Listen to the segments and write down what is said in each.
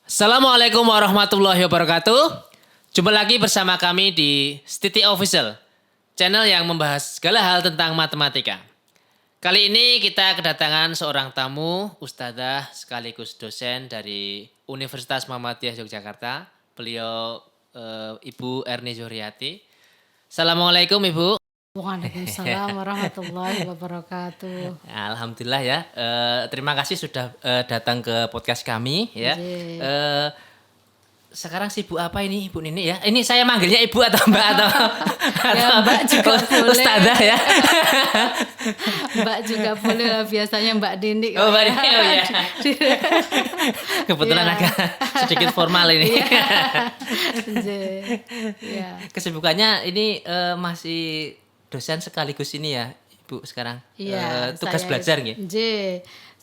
Assalamualaikum warahmatullahi wabarakatuh. Jumpa lagi bersama kami di Stiti Official, channel yang membahas segala hal tentang matematika. Kali ini kita kedatangan seorang tamu, ustadzah sekaligus dosen dari Universitas Muhammadiyah Yogyakarta. Beliau Ibu Erni Zuhriati. Assalamualaikum Ibu. Waalaikumsalam warahmatullahi wabarakatuh. Alhamdulillah ya. Terima kasih sudah datang ke podcast kami ya. Ye. Sekarang sibuk apa ini Ibu Nini ya? Ini saya manggilnya Ibu atau Mbak atau Ya, Mbak juga boleh. Ustadzah ya. Mbak juga boleh lah, biasanya Mbak Dini. Oh Mbak Nini, oh ya. Kebetulan Ya. agak sedikit formal ini. Je. Ya. Kesibukannya ini masih dosen sekaligus ini ya Ibu sekarang. Iya, Tugas saya- belajar gitu.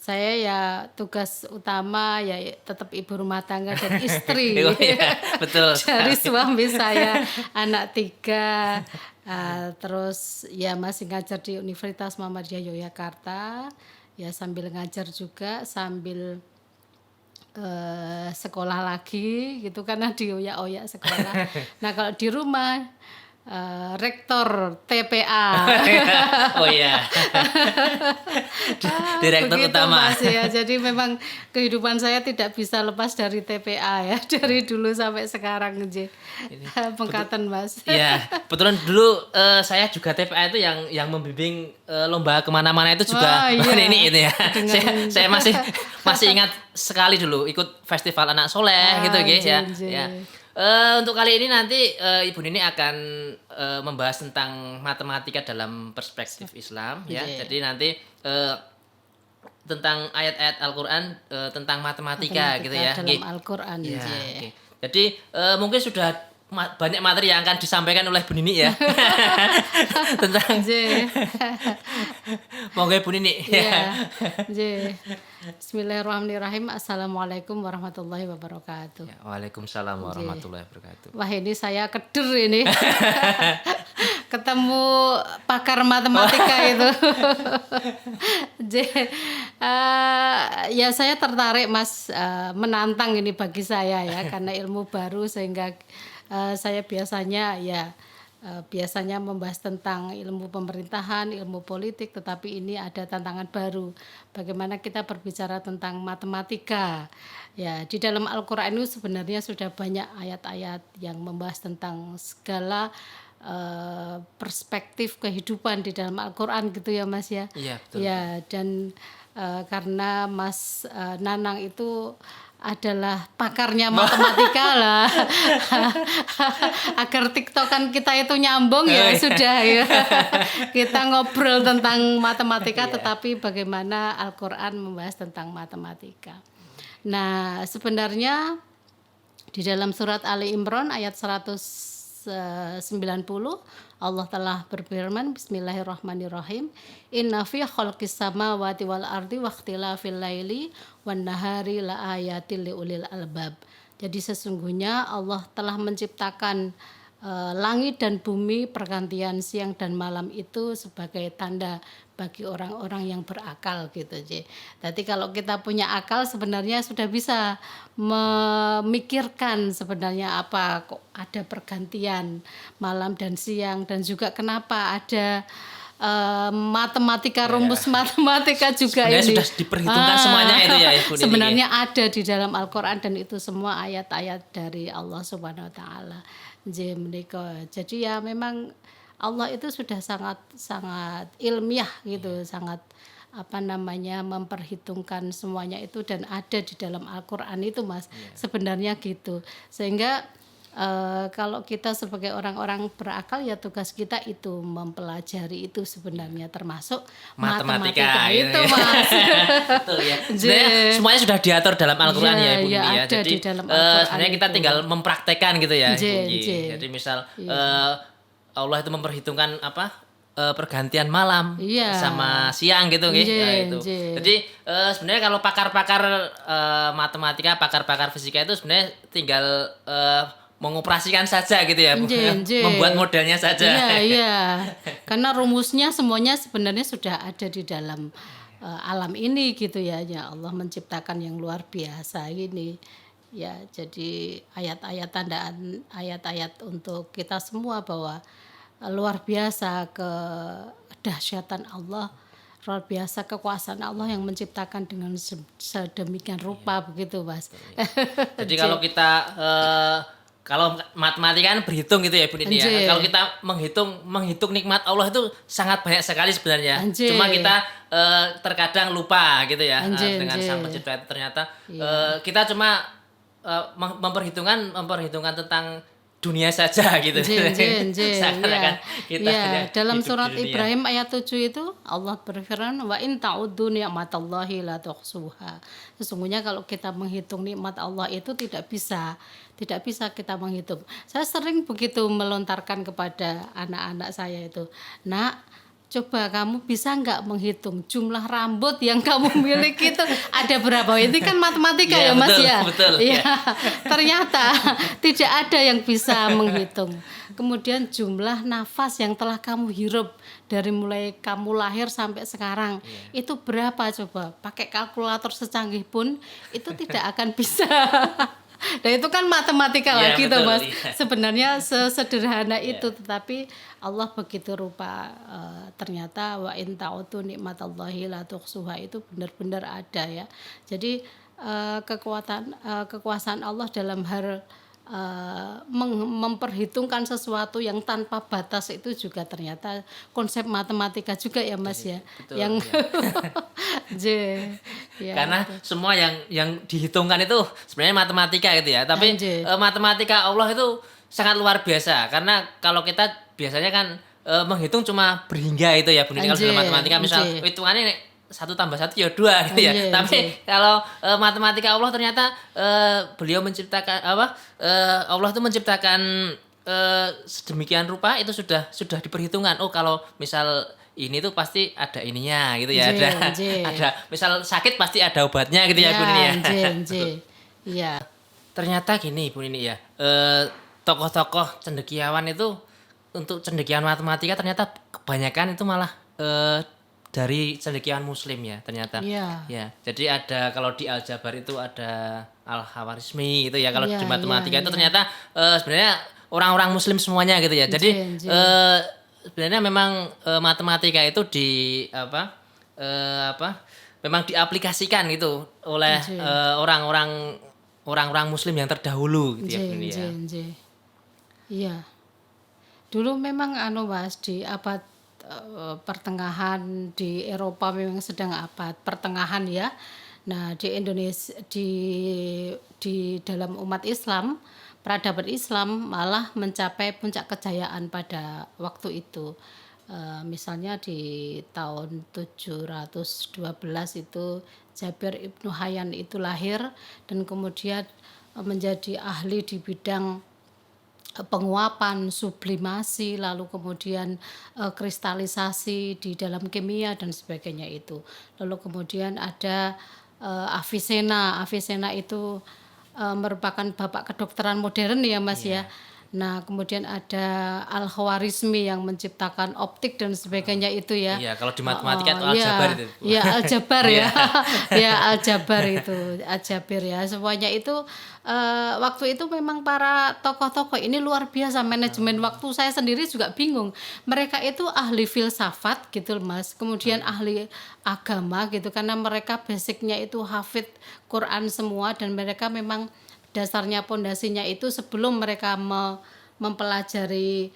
Saya ya tugas utama ya tetap ibu rumah tangga dan istri. Oh iya, betul. Dari suami saya, anak 3, terus ya masih ngajar di Universitas Muhammadiyah Yogyakarta, ya sambil ngajar juga sambil sekolah lagi gitu karena dioyak-oyak sekolah. Nah kalau di rumah rektor TPA. Oh iya. Direktur Begitu, utama. Mas, ya. Jadi memang kehidupan saya tidak bisa lepas dari TPA ya, dari dulu sampai sekarang je. Pengkatan Mas. Iya, kebetulan dulu saya juga TPA itu yang membimbing lomba kemana-mana itu juga Oh, iya. Mbak Nini itu ya. Dengan- saya masih ingat sekali dulu ikut festival anak soleh gitu guys ya. je. Ya. Untuk kali ini nanti Ibu Nini akan membahas tentang matematika dalam perspektif Islam ya. Iya. Jadi nanti tentang ayat-ayat Al-Qur'an tentang matematika gitu ya. Dalam Nggih. Al-Qur'an Ya, je. oke. Jadi mungkin sudah banyak materi yang akan disampaikan oleh Bu Nini ya tentang Je. monggo Bu Nini. Ya. Je. Bismillahirrahmanirrahim. Assalamualaikum warahmatullahi wabarakatuh. Ya, Waalaikumsalam warahmatullahi wabarakatuh. Wah ini saya keder ini ketemu pakar matematika itu. Ya saya tertarik Mas, menantang ini bagi saya ya karena ilmu baru sehingga saya biasanya membahas tentang ilmu pemerintahan, ilmu politik, tetapi ini ada tantangan baru. Bagaimana kita berbicara tentang matematika. Ya, di dalam Al-Qur'an itu sebenarnya sudah banyak ayat-ayat yang membahas tentang segala perspektif kehidupan di dalam Al-Qur'an gitu ya Mas ya. Iya, betul. Ya, dan karena Mas Nanang itu adalah pakarnya matematika lah. Agar tiktokan kita itu nyambung ya sudah ya. Kita ngobrol tentang matematika tetapi bagaimana Al-Qur'an membahas tentang matematika. Nah, sebenarnya di dalam surat Ali Imran ayat 190 Allah telah berfirman, Bismillahirrahmanirrahim, Inna fi khalqis samawati wal ardi wa ikhtilafil laili wan nahari la ayatil liulil albab. Jadi sesungguhnya Allah telah menciptakan langit dan bumi, pergantian siang dan malam itu sebagai tanda bagi orang-orang yang berakal gitu. Jadi kalau kita punya akal sebenarnya sudah bisa memikirkan sebenarnya apa kok ada pergantian malam dan siang dan juga kenapa ada matematika, rumus matematika juga Sebenarnya ini. sudah diperhitungkan semuanya itu ya Ibu Nini. Sebenarnya ada di dalam Al-Qur'an dan itu semua ayat-ayat dari Allah Subhanahu wa taala. Jadi ya memang Allah itu sudah sangat ilmiah gitu, sangat memperhitungkan semuanya itu dan ada di dalam Al-Qur'an itu Mas. Sebenarnya gitu. Sehingga kalau kita sebagai orang-orang berakal ya tugas kita itu mempelajari itu sebenarnya termasuk matematika gitu itu ya. Mas. Betul ya. Sebenarnya semuanya sudah diatur dalam Al-Qur'an ya Ibu Iya, Nini ya. ada Jadi di dalam Al-Qur'an sebenarnya kita itu. tinggal mempraktekkan gitu ya Ibu Nini. Je. Jadi misal Allah itu memperhitungkan pergantian malam Iya. sama siang gitu nggih. Je, Nah, itu. je. Jadi sebenarnya kalau pakar-pakar matematika, pakar-pakar fisika itu sebenarnya tinggal mengoperasikan saja gitu ya, Nje. membuat modelnya saja. Iya. Karena rumusnya semuanya sebenarnya sudah ada di dalam alam ini gitu ya. Ya Allah menciptakan yang luar biasa ini. Ya, jadi ayat-ayat tandaan, ayat-ayat untuk kita semua bahwa luar biasa kedahsyatan Allah, luar biasa kekuasaan Allah yang menciptakan dengan sedemikian rupa begitu, Mas. Jadi kalau kita kalau matematika kan berhitung gitu ya Bu Nini ya. Anje, Kalau kita menghitung nikmat Allah itu sangat banyak sekali sebenarnya. anje, Cuma kita terkadang lupa gitu ya anje, dengan Sang anje. Pencipta itu ternyata Iya. kita cuma memperhitungkan tentang dunia saja gitu. Seakan-akan Ya. kita Ya, hanya dalam hidup surat di dunia. Ibrahim ayat 7 itu Allah berfirman wa in ta'uddu ni'matallahi la tuhsuha. Sesungguhnya kalau kita menghitung nikmat Allah itu tidak bisa kita menghitung. Saya sering begitu melontarkan kepada anak-anak saya itu. Nak, coba kamu bisa nggak menghitung jumlah rambut yang kamu miliki itu ada berapa? Ini kan matematika Iya, ya Mas betul, ya. betul, Iya. ya. Ternyata tidak ada yang bisa menghitung. Kemudian jumlah nafas yang telah kamu hirup dari mulai kamu lahir sampai sekarang itu berapa coba? Pakai kalkulator secanggih pun itu tidak akan bisa. Nah itu kan matematika Iya, lagi tuh betul, Mas. iya. Sebenarnya sesederhana itu, tetapi Allah begitu rupa. Ternyata wa in ta'utu nikmatallahi la tuhsuha itu benar-benar ada ya. Jadi kekuasaan Allah dalam hal memperhitungkan sesuatu yang tanpa batas itu juga ternyata konsep matematika juga ya Mas ya. Betul, Yang J, ya, Karena semua yang dihitungkan itu sebenarnya matematika gitu ya. Tapi Anjir. matematika Allah itu sangat luar biasa. Karena kalau kita biasanya kan menghitung cuma berhingga itu ya Bu Nini. Kalau dalam Anjir, matematika misal anjir. hitungannya nih, 1 tambah 1 ya 2 gitu ya. Anjir, Tapi anjir. kalau matematika Allah ternyata beliau menciptakan Allah itu menciptakan sedemikian rupa itu sudah diperhitungkan. Oh kalau misal ini tuh pasti ada ininya gitu ya. Anjir, Ada anjir. ada misal sakit pasti ada obatnya gitu ya Bu Nini ya. Anjir. Iya. Ternyata gini Bu Nini ya. Tokoh-tokoh cendekiawan itu untuk cendekiawan matematika ternyata kebanyakan itu malah dari cendekiawan muslim ya ternyata. Iya. Ya. Jadi ada kalau di Aljabar itu ada Al-Khawarizmi gitu ya. Kalau Iya, di matematika iya, itu iya. ternyata sebenarnya orang-orang muslim semuanya gitu ya. Jadi Anjir. sebenarnya memang matematika itu memang diaplikasikan gitu oleh Anjir. orang-orang muslim yang terdahulu gitu ya Bu Nini ya. Iya. Dulu memang Mas di abad pertengahan di Eropa memang sedang abad pertengahan ya. Nah, di Indonesia di dalam umat Islam, peradaban Islam malah mencapai puncak kejayaan pada waktu itu. Misalnya di tahun 712 itu Jabir Ibnu Hayyan itu lahir dan kemudian menjadi ahli di bidang penguapan, sublimasi, lalu kemudian kristalisasi di dalam kimia dan sebagainya itu. Lalu kemudian ada Avicenna. Avicenna itu merupakan bapak kedokteran modern ya Mas ya. Nah kemudian ada Al-Khawarizmi yang menciptakan optik dan sebagainya itu ya. Iya, kalau di matematika itu Iya, Aljabar itu. iya Aljabar ya. Iya. Ya Aljabar itu, Aljabir ya. Semuanya itu waktu itu memang para tokoh-tokoh ini luar biasa manajemen waktu. Saya sendiri juga bingung. Mereka itu ahli filsafat gitu Mas. Kemudian ahli agama gitu karena mereka basicnya itu hafid Quran semua dan mereka memang dasarnya pondasinya itu sebelum mereka mempelajari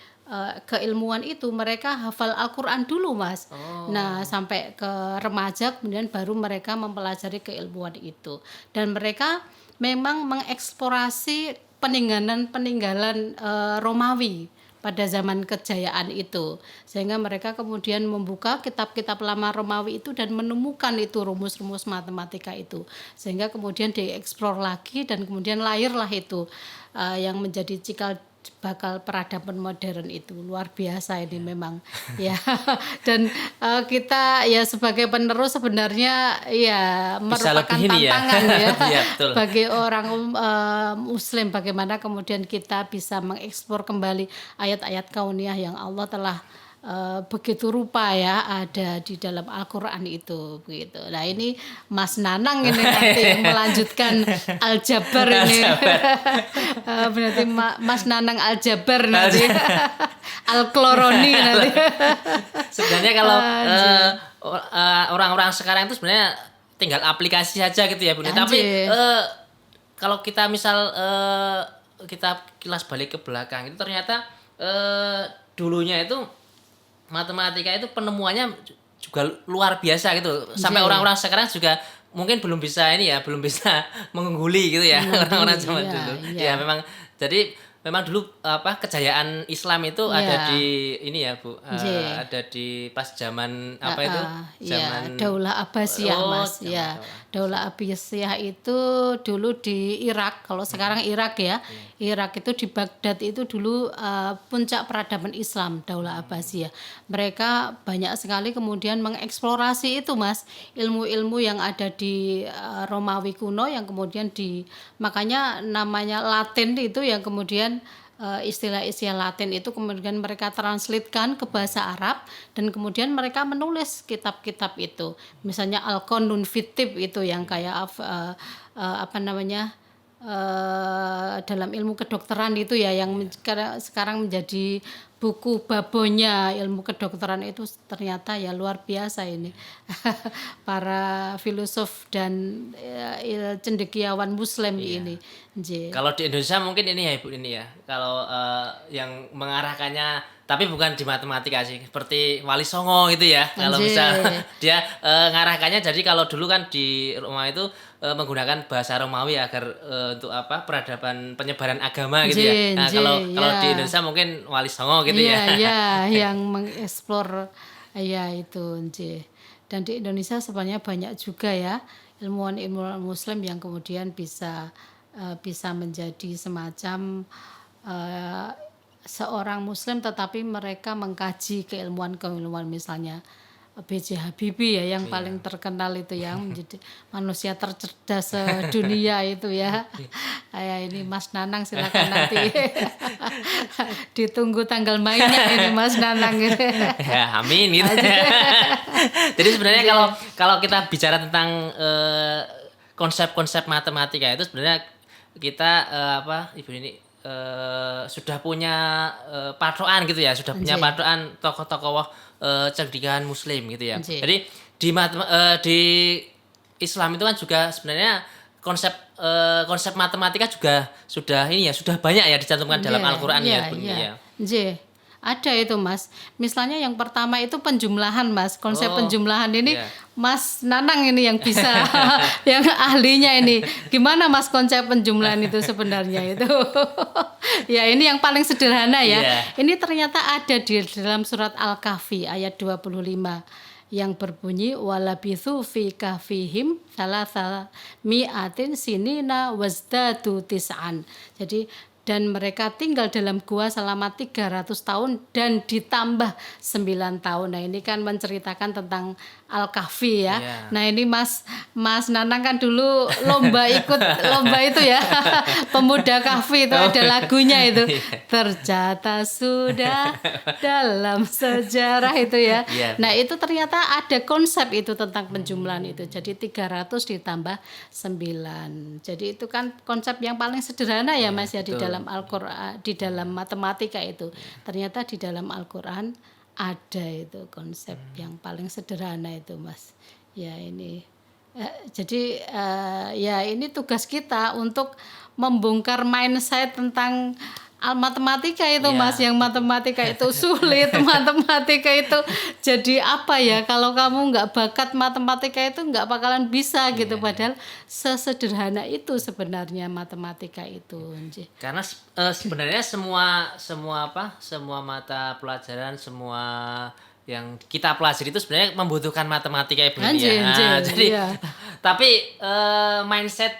keilmuan itu mereka hafal Al-Qur'an dulu Mas. Nah, sampai ke remaja kemudian baru mereka mempelajari keilmuan itu. Dan mereka memang mengeksplorasi peninggalan Romawi pada zaman kejayaan itu. Sehingga mereka kemudian membuka kitab-kitab lama Romawi itu dan menemukan itu rumus-rumus matematika itu. Sehingga kemudian dieksplor lagi dan kemudian lahirlah itu yang menjadi cikal bakal peradaban modern itu. Luar biasa ini memang ya. Dan kita ya sebagai penerus sebenarnya ya Bisa merupakan lebih ini ya. tantangan ya, Iya, betul. bagi orang muslim bagaimana kemudian kita bisa mengeksplor kembali ayat-ayat kauniyah yang Allah telah begitu rupa ya ada di dalam Al-Qur'an itu begitu. Nah, ini Mas Nanang ini nanti yang melanjutkan Aljabar ini. Berarti Mas Nanang Aljabar nanti. Al-Kloroni nanti. Sebenarnya kalau orang-orang sekarang itu sebenarnya tinggal aplikasi saja gitu ya, Bu. Tapi kalau kita misal kita kilas balik ke belakang itu ternyata dulunya itu matematika itu penemuannya juga luar biasa gitu. Sampai orang-orang sekarang juga mungkin belum bisa mengungguli gitu ya orang-orang zaman dulu. Ya memang jadi memang dulu kejayaan Islam itu ada di ini ya, Bu. Ada di pas zaman apa itu? Zaman Daulah Abbasiyah, Mas. Ya. Daulah Abbasiyah itu dulu di Irak. Kalau sekarang Irak ya. Irak itu di Baghdad itu dulu puncak peradaban Islam, Daulah Abbasiyah. Mereka banyak sekali kemudian mengeksplorasi itu, Mas. Ilmu-ilmu yang ada di Romawi kuno yang kemudian makanya namanya Latin itu yang kemudian istilah-istilah Latin itu kemudian mereka translatekan ke bahasa Arab dan kemudian mereka menulis kitab-kitab itu. Misalnya Al-Qanun Fit-Tib itu yang kayak dalam ilmu kedokteran itu ya yang sekarang menjadi buku babonya ilmu kedokteran itu ternyata ya luar biasa ini. Para filosof dan cendekiawan Muslim ini. Kalau di Indonesia mungkin ini ya Ibu ini ya. Kalau yang mengarahkannya tapi bukan di matematika sih, seperti Wali Songo gitu ya. Kalau bisa dia ngarahkannya jadi kalau dulu kan di Roma itu menggunakan bahasa Romawi agar untuk peradaban penyebaran agama gitu ya. Nah, kalau di Indonesia mungkin Wali Songo gitu ya. Iya, yang mengeksplor ya itu. Dan di Indonesia sebenarnya banyak juga ya ilmuwan-ilmuwan Muslim yang kemudian bisa menjadi semacam seorang Muslim tetapi mereka mengkaji keilmuan misalnya B.J. Habibie ya yang paling terkenal itu yang menjadi manusia tercerdas sedunia itu ya. Ini Mas Nanang silakan nanti ditunggu tanggal mainnya ini Mas Nanang gitu. Ya, amin gitu. Jadi sebenarnya kalau kita bicara tentang konsep-konsep matematika itu sebenarnya kita Ibu ini sudah punya patokan gitu ya, sudah punya patokan tokoh-tokoh cendekiawan Muslim gitu ya. Jadi di Islam itu kan juga sebenarnya konsep matematika juga sudah banyak ya dicantumkan dalam Al-Qur'an ya. Ada itu Mas. Misalnya yang pertama itu penjumlahan Mas. Konsep penjumlahan ini Mas Nanang ini yang bisa yang ahlinya ini. Gimana Mas konsep penjumlahan itu sebenarnya itu? Ya ini yang paling sederhana ya. Ini ternyata ada di dalam surat Al-Kahfi ayat 25 yang berbunyi walabithu fi kahfihim salasal mi'atin sinina wazdadu tis'an. Jadi dan mereka tinggal dalam gua selama 300 tahun dan ditambah 9 tahun. Nah, ini kan menceritakan tentang Al-Kahfi ya. Nah, ini Mas Nanang kan dulu ikut lomba itu ya. Pemuda Kahfi itu ada lagunya itu. Tercatat sudah dalam sejarah itu ya. Nah, itu ternyata ada konsep itu tentang penjumlahan itu. Jadi 300 ditambah 9. Jadi itu kan konsep yang paling sederhana ya Mas ya di dalam Al-Qur'an, di dalam matematika itu. Ternyata di dalam Al-Qur'an ada itu konsep yang paling sederhana itu Mas. Ya ini jadi ya ini tugas kita untuk membongkar mindset tentang matematika itu Mas, yang matematika itu sulit, matematika itu jadi apa ya, kalau kamu nggak bakat matematika itu nggak bakalan bisa gitu, padahal sesederhana itu sebenarnya matematika itu. Karena sebenarnya semua mata pelajaran, semua yang kita pelajari itu sebenarnya membutuhkan matematika Ibu ya. Jadi tapi mindset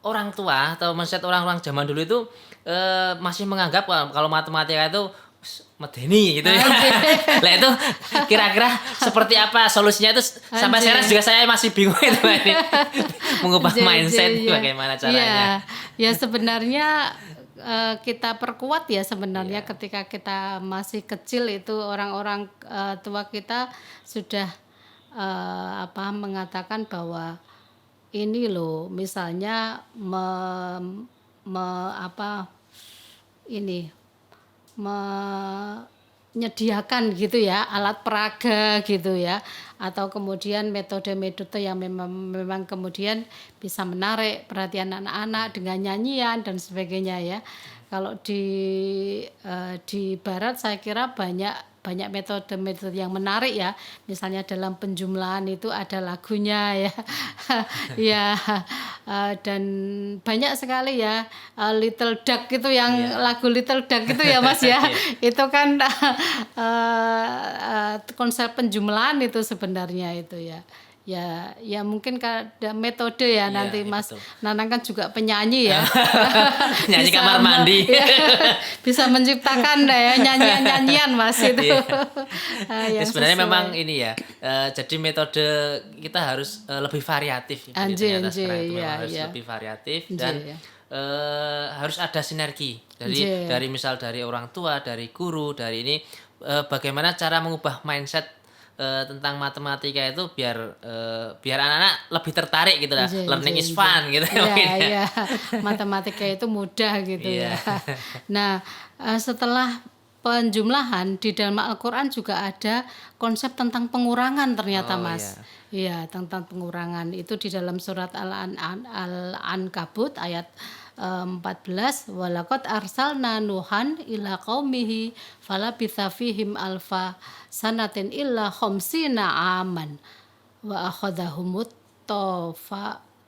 orang tua atau mindset orang-orang zaman dulu itu masih menganggap kalau matematika itu medeni gitu ya. Lah itu kira-kira seperti apa solusinya itu sampai sekarang juga saya masih bingung itu mengubah mindset bagaimana caranya. Ya sebenarnya kita perkuat ya sebenarnya ketika kita masih kecil itu orang-orang tua kita sudah mengatakan bahwa ini loh misalnya menyediakan gitu ya alat peraga gitu ya, atau kemudian metode-metode yang memang kemudian bisa menarik perhatian anak-anak dengan nyanyian dan sebagainya ya. Kalau di barat saya kira banyak metode-metode yang menarik ya, misalnya dalam penjumlahan itu ada lagunya ya. Ya, dan banyak sekali ya, Little Duck itu yang lagu Little Duck itu ya Mas ya. Itu kan konsep penjumlahan itu sebenarnya itu ya. Ya mungkin ada metode ya nanti Mas betul. Nanang kan juga penyanyi ya. Nyanyi kamar mandi. Bisa menciptakan ya nyanyian Mas itu. Ya, sebenarnya memang ini ya. Jadi metode kita harus lebih variatif. Ternyata sekarang itu memang harus lebih variatif dan harus ada sinergi. Dari misal dari orang tua, dari guru, dari ini bagaimana cara mengubah mindset tentang matematika itu biar anak-anak lebih tertarik gitu lah. Learning is fun gitu. Iya. Matematika itu mudah gitu ya. Nah, setelah penjumlahan di dalam Al-Qur'an juga ada konsep tentang pengurangan ternyata Mas. Iya, tentang pengurangan itu di dalam surat Al-Ankabut ayat 14, walaqad arsalna nuhan ila qaumihi falabitha fihim alfa sanatin illa khamsina aman wa akhadhahumut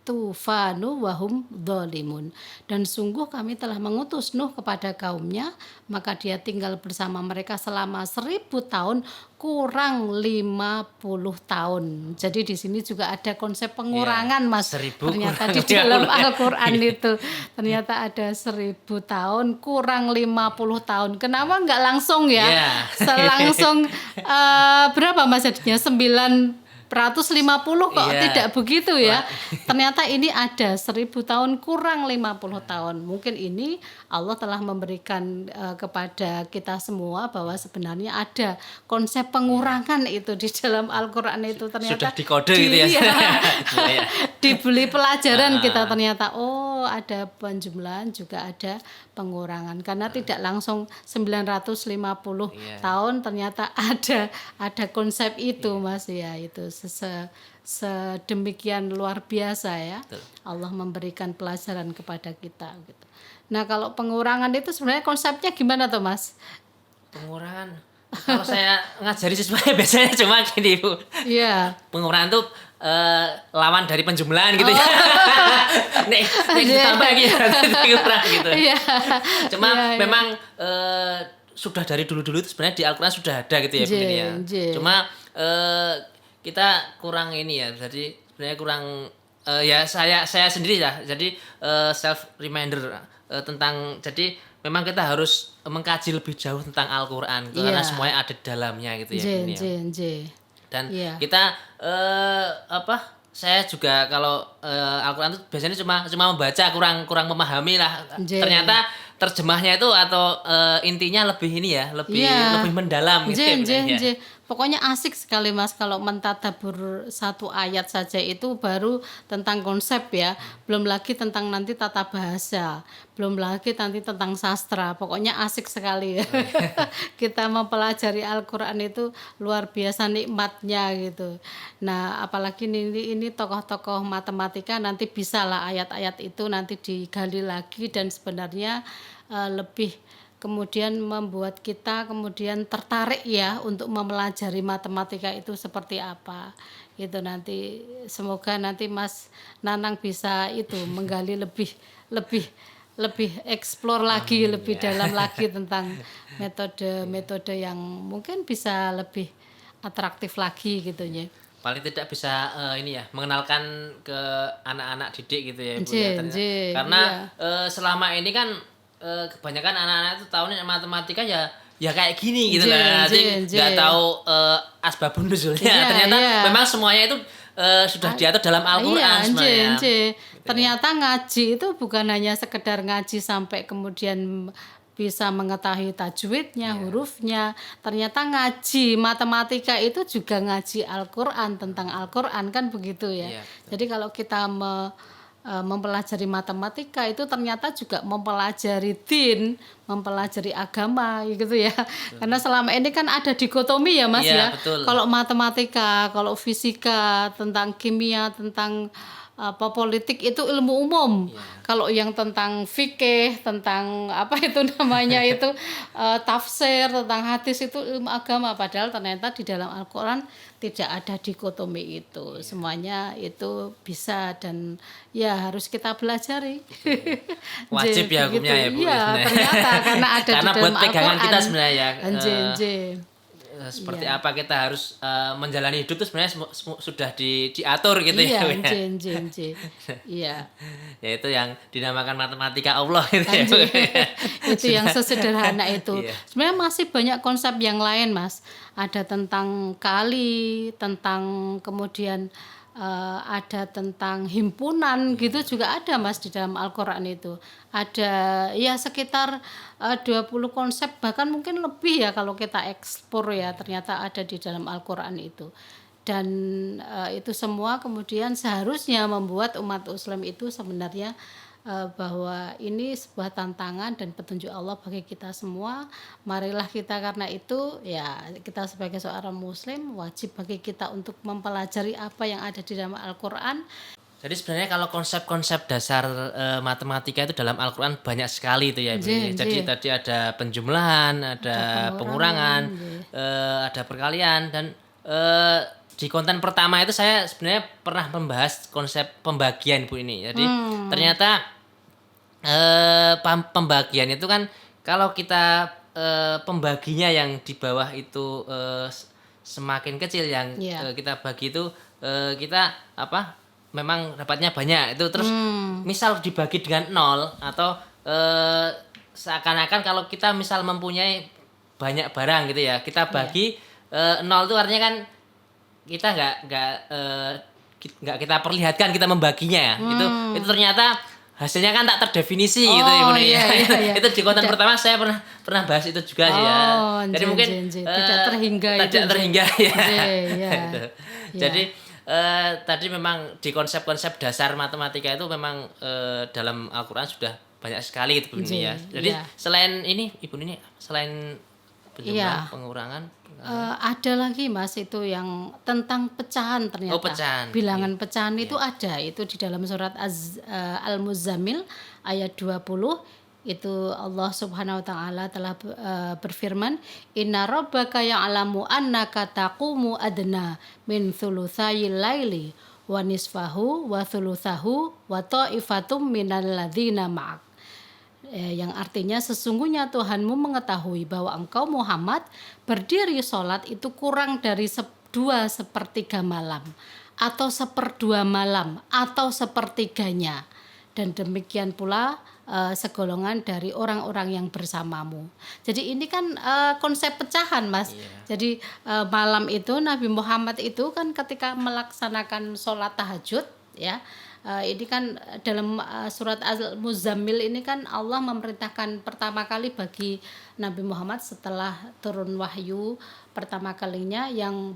tufanu wahum dzalimun. Dan sungguh kami telah mengutus Nuh kepada kaumnya, maka dia tinggal bersama mereka selama 1000 tahun kurang 50 tahun. Jadi di sini juga ada konsep pengurangan Mas. Ternyata di dalam Al-Qur'an itu ternyata ada 1000 tahun kurang 50 tahun. Kenapa enggak langsung ya? Langsung berapa Mas jadinya? 950 kok tidak begitu ya. Ternyata ini ada 1000 tahun kurang 50 tahun. Mungkin ini Allah telah memberikan kepada kita semua bahwa sebenarnya ada konsep pengurangan itu di dalam Al-Qur'an itu ternyata sudah dikode gitu ya. Dibeli pelajaran kita ternyata ada penjumlahan juga ada pengurangan karena tidak langsung 950 tahun ternyata ada konsep itu Mas ya, itu sedemikian luar biasa ya. Betul. Allah memberikan pelajaran kepada kita gitu. Nah, kalau pengurangan itu sebenarnya konsepnya gimana tuh Mas? Pengurangan kalau saya ngajari siswa biasanya cuma gini Bu. Iya. Pengurangan tuh lawan dari penjumlahan gitu ya. Nih ditambah kurang gitu. Cuma memang sudah dari dulu-dulu itu sebenarnya di Al-Qur'an sudah ada gitu ya mungkin ya. Cuma kita kurang ini ya. Jadi sebenarnya kurang ya saya sendiri lah. Jadi self reminder tentang, jadi memang kita harus mengkaji lebih jauh tentang Al-Qur'an karena semuanya ada di dalamnya gitu ya. Dan kita saya juga kalau Al-Qur'an itu biasanya cuma membaca, kurang memahami lah. Ternyata terjemahnya itu atau intinya lebih ini ya, lebih mendalam gitu ya. Pokoknya asik sekali Mas kalau mentadabur satu ayat saja itu baru tentang konsep ya. Belum lagi tentang nanti tata bahasa, belum lagi nanti tentang sastra. Pokoknya asik sekali ya. Kita mempelajari Al-Qur'an itu luar biasa nikmatnya gitu. Nah, apalagi ini tokoh-tokoh matematika nanti bisa lah ayat-ayat itu nanti digali lagi dan sebenarnya lebih kemudian membuat kita kemudian tertarik ya untuk mempelajari matematika itu seperti apa gitu. Nanti semoga nanti Mas Nanang bisa itu menggali lebih eksplor lagi, lebih dalam lagi tentang metode-metode yang mungkin bisa lebih atraktif lagi gitu ya. Paling tidak bisa ini ya, mengenalkan ke anak-anak didik gitu ya Bu ya. Karena selama ini kan kebanyakan anak-anak itu tahunya matematika ya kayak gini gitu lah. Jadi nggak tahu asbabun nuzulnya. Ternyata memang semuanya itu sudah diatur dalam Al-Qur'an sebenarnya. Ternyata ngaji itu bukan hanya sekedar ngaji sampai kemudian bisa mengetahui tajwidnya, hurufnya. Ternyata ngaji matematika itu juga ngaji Al-Qur'an, tentang Al-Qur'an, kan begitu ya. Iya, Jadi kalau kita mempelajari matematika itu ternyata juga mempelajari din, mempelajari agama gitu ya. Karena selama ini kan ada dikotomi ya Mas Iya, ya. betul. Kalau matematika, kalau fisika, tentang kimia, tentang apa politik itu ilmu umum. Kalau yang tentang fikih, tentang apa itu namanya itu tafsir, tentang hadis itu ilmu agama. Padahal ternyata di dalam Al-Qur'an tidak ada dikotomi itu. Semuanya itu bisa dan ya harus kita pelajari. Wajib ya hukumnya ya, Bu, Iya, sebenarnya. ternyata karena ada Karena di buat dalam pegangan Al-Qur'an. kita sebenarnya ya. Anje. Seperti apa kita harus menjalani hidup itu sebenarnya sudah diatur gitu Iya, ya. Bu, ya. anje. Iya. Yaitu yang dinamakan matematika Allah gitu ya. Bu. Itu yang sesederhana itu. Iya. Sebenarnya masih banyak konsep yang lain, Mas. Ada tentang kali, tentang kemudian ada tentang himpunan gitu juga ada Mas di dalam Al-Qur'an itu. Ada ya sekitar 20 konsep bahkan mungkin lebih ya kalau kita eksplor ya ternyata ada di dalam Al-Qur'an itu. Dan itu semua kemudian seharusnya membuat umat Muslim itu sebenarnya bahwa ini sebuah tantangan dan petunjuk Allah bagi kita semua. Marilah kita karena itu ya kita sebagai seorang muslim wajib bagi kita untuk mempelajari apa yang ada di dalam Al-Qur'an. Jadi sebenarnya kalau konsep-konsep dasar matematika itu dalam Al-Qur'an banyak sekali itu ya. Bu. Jadi tadi ada penjumlahan, ada pengurangan, ada perkalian dan di konten pertama itu saya sebenarnya pernah membahas konsep pembagian Bu ini. Jadi ternyata pembagian itu kan kalau kita pembaginya yang di bawah itu semakin kecil yang kita bagi itu kita apa memang dapatnya banyak itu terus misal dibagi dengan 0 atau seakan-akan kalau kita misal mempunyai banyak barang gitu ya kita bagi 0 itu artinya kan kita nggak kita perlihatkan kita membaginya ya. Itu ternyata hasilnya kan tak terdefinisi gitu ya Bu. Iya. Itu di konten pertama saya pernah bahas itu juga sih ya. Jadi mungkin tidak terhingga tidak terhingga ya. Iya. Jadi tadi memang di konsep-konsep dasar matematika itu memang dalam Al-Qur'an sudah banyak sekali gitu Bu ini ya. Jadi selain ini Ibu ini selain penjumlahan pengurangan ada lagi Mas itu yang tentang pecahan ternyata. Oh, pecahan. Bilangan pecahan itu ada itu di dalam surat Al-Muzammil ayat 20 itu Allah Subhanahu wa taala telah berfirman inna rabbaka ya'lamu annaka taqumu adna min thulutsayil laili wa nisfahu wa thulutsahu wa ta'ifatum minal ladzina ma'ak. Yang artinya sesungguhnya Tuhanmu mengetahui bahwa engkau Muhammad berdiri sholat itu kurang dari 2/3 malam atau 1/2 malam atau sepertiganya dan demikian pula segolongan dari orang-orang yang bersamamu. Jadi ini kan konsep pecahan Mas. Jadi malam itu Nabi Muhammad itu kan ketika melaksanakan sholat tahajud ya ini kan dalam surat Al-Muzammil ini kan Allah memerintahkan pertama kali bagi Nabi Muhammad setelah turun wahyu pertama kalinya yang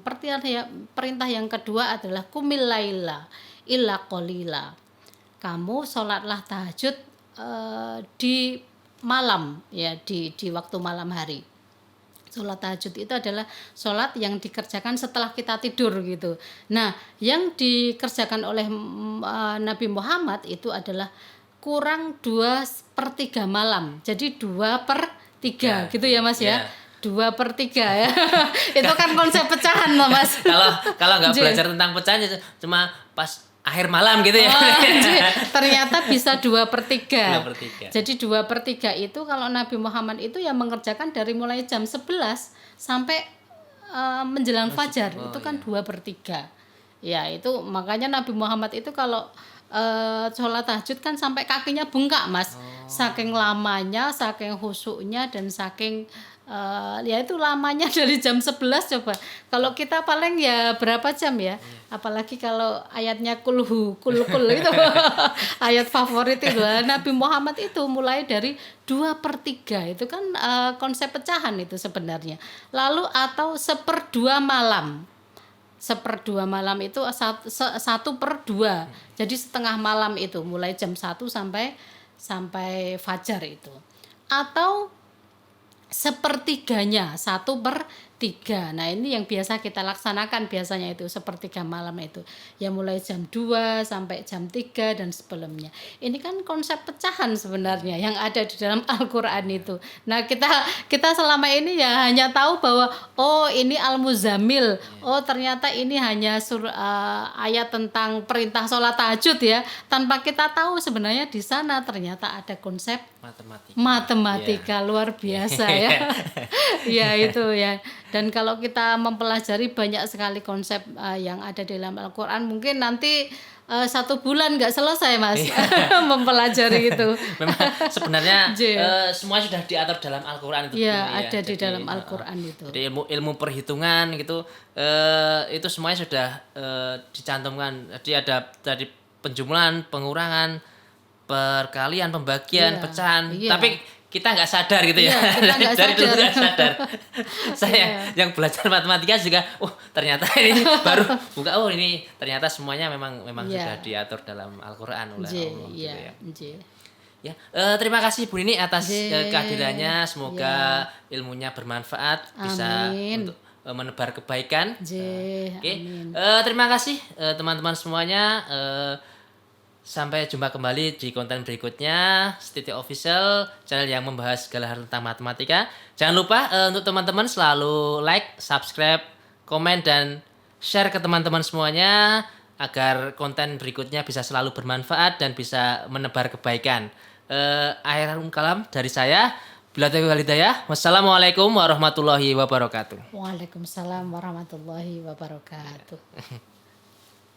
perintah yang kedua adalah kumil laila illa qalila. Kamu sholatlah tahajud di malam ya di waktu malam hari. Sholat tahajud itu adalah sholat yang dikerjakan setelah kita tidur gitu. Nah, yang dikerjakan oleh Nabi Muhammad itu adalah kurang 2/3 malam. Jadi 2/3 gitu ya Mas ya. 2/3 ya. Itu kan konsep pecahan loh Mas. Kalau nggak belajar tentang pecahan cuma pas akhir malam gitu ya. Ternyata bisa 2/3. 2/3. Jadi 2/3 itu kalau Nabi Muhammad itu yang mengerjakan dari mulai jam 11 sampai menjelang fajar. Itu kan 2/3. Ya, itu makanya Nabi Muhammad itu kalau sholat tahajud kan sampai kakinya bengkak Mas. Saking lamanya, saking khusyuknya dan saking Ya itu lamanya dari jam 11 coba. Kalau kita paling ya berapa jam ya? Apalagi kalau ayatnya kulhu, kul itu ayat favorit itu. Nabi Muhammad itu mulai dari 2/3 itu kan konsep pecahan itu sebenarnya. Lalu atau 1/2 malam. 1/2 malam itu 1/2. Jadi setengah malam itu mulai jam 1 sampai fajar itu. Atau 1/3-nya, 1/3. Nah ini yang biasa kita laksanakan biasanya itu 1/3 malam itu. Ya mulai jam 2 sampai jam 3 dan sebelumnya. Ini kan konsep pecahan sebenarnya yang ada di dalam Al-Quran itu. Nah kita selama ini ya hanya tahu bahwa oh ini Al-Muzammil. Oh ternyata ini hanya ayat tentang perintah sholat tahajud ya. Tanpa kita tahu sebenarnya di sana ternyata ada konsep matematika luar biasa ya. Ya itu ya. Dan kalau kita mempelajari banyak sekali konsep yang ada di dalam Al-Quran, mungkin nanti 1 bulan nggak selesai Mas mempelajari itu. Memang sebenarnya semua sudah diatur dalam Al-Quran itu. Ya, ada di dalam Al-Quran itu. Jadi ilmu perhitungan gitu itu semuanya sudah dicantumkan. Jadi ada tadi penjumlahan, pengurangan, perkalian, pembagian, pecahan. Tapi kita nggak sadar gitu ya. Dari dulu nggak sadar. Saya yang belajar matematika juga, ternyata ini baru buka, ini ternyata semuanya memang sudah diatur dalam Al-Quran oleh Allah gitu ya. Ya, terima kasih Bu Nini atas kehadirannya. Semoga ilmunya bermanfaat, bisa untuk menebar kebaikan. Oke, terima kasih teman-teman semuanya. Sampai jumpa kembali di konten berikutnya Stiti Official, channel yang membahas segala hal tentang matematika. Jangan lupa untuk teman-teman selalu like, subscribe, komen, dan share ke teman-teman semuanya agar konten berikutnya bisa selalu bermanfaat dan bisa menebar kebaikan. Akhirul kalam dari saya. Bila taufiq wal hidayah. Wassalamualaikum warahmatullahi wabarakatuh. Waalaikumsalam warahmatullahi wabarakatuh.